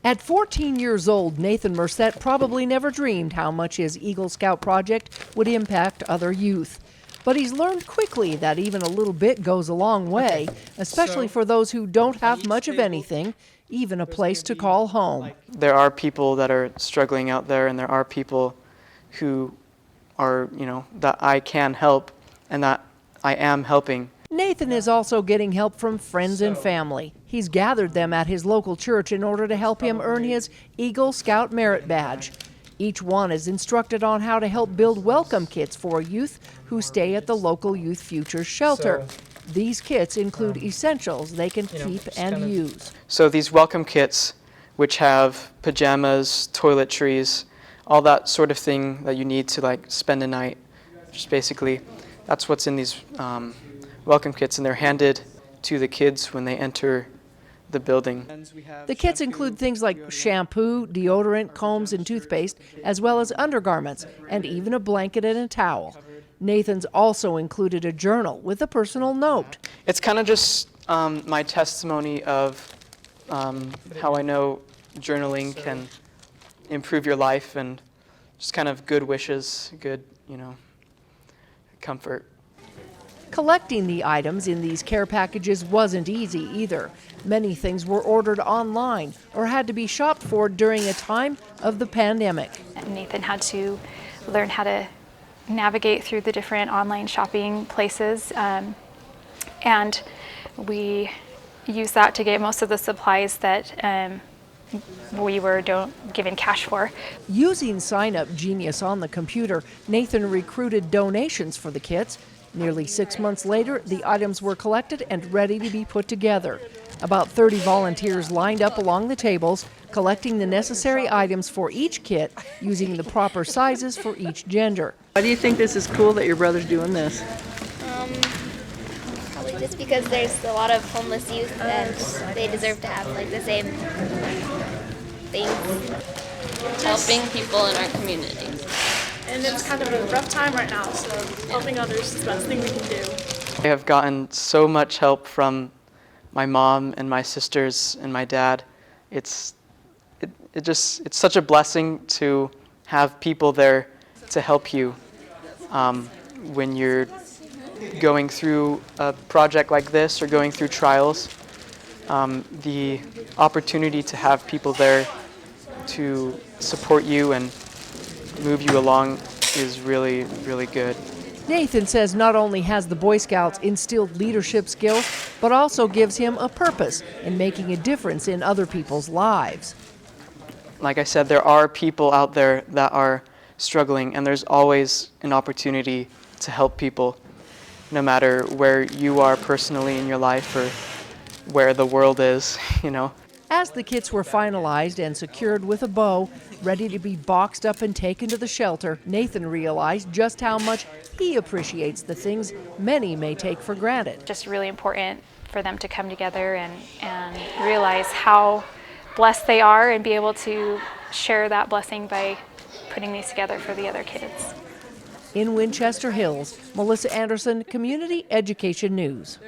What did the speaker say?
At 14 years old, Nathan Murset probably never dreamed how much his Eagle Scout project would impact other youth. But he's learned quickly that even a little bit goes a long way, especially for those who don't have much of anything, even a place to call home. There are people that are struggling out there, and there are people who are, that I can help and that I am helping. Nathan is also getting help from friends and family. He's gathered them at his local church in order to help him earn his Eagle Scout Merit Badge. Each one is instructed on how to help build welcome kits for youth who stay at the local Youth Futures shelter. These kits include essentials they can keep and use. So these welcome kits, which have pajamas, toiletries, all that sort of thing that you need to spend a night, just basically, that's what's in these welcome kits, and they're handed to the kids when they enter the building. The kits include things like shampoo, deodorant, combs, and toothpaste, as well as undergarments, and even a blanket and a towel. Nathan's also included a journal with a personal note. It's kind of just my testimony of how I know journaling can improve your life, and just kind of good wishes, good, comfort. Collecting the items in these care packages wasn't easy either. Many things were ordered online or had to be shopped for during a time of the pandemic. Nathan had to learn how to navigate through the different online shopping places, and we used that to get most of the supplies that we were given cash for. Using Sign Up Genius on the computer, Nathan recruited donations for the kits. Nearly 6 months later, the items were collected and ready to be put together. About 30 volunteers lined up along the tables, collecting the necessary items for each kit, using the proper sizes for each gender. Why do you think this is cool that your brother's doing this? Probably just because there's a lot of homeless youth and they deserve to have the same things. Helping people in our community. And it's kind of a rough time right now, so helping others is the best thing we can do. I have gotten so much help from my mom and my sisters and my dad. It's such a blessing to have people there to help you when you're going through a project like this or going through trials. The opportunity to have people there to support you and move you along is really, really good. Nathan says not only has the Boy Scouts instilled leadership skills, but also gives him a purpose in making a difference in other people's lives. Like I said, there are people out there that are struggling, and there's always an opportunity to help people, no matter where you are personally in your life or where the world is, As the kits were finalized and secured with a bow, ready to be boxed up and taken to the shelter, Nathan realized just how much he appreciates the things many may take for granted. Just really important for them to come together and realize how blessed they are and be able to share that blessing by putting these together for the other kids. In Winchester Hills, Melissa Anderson, Community Education News.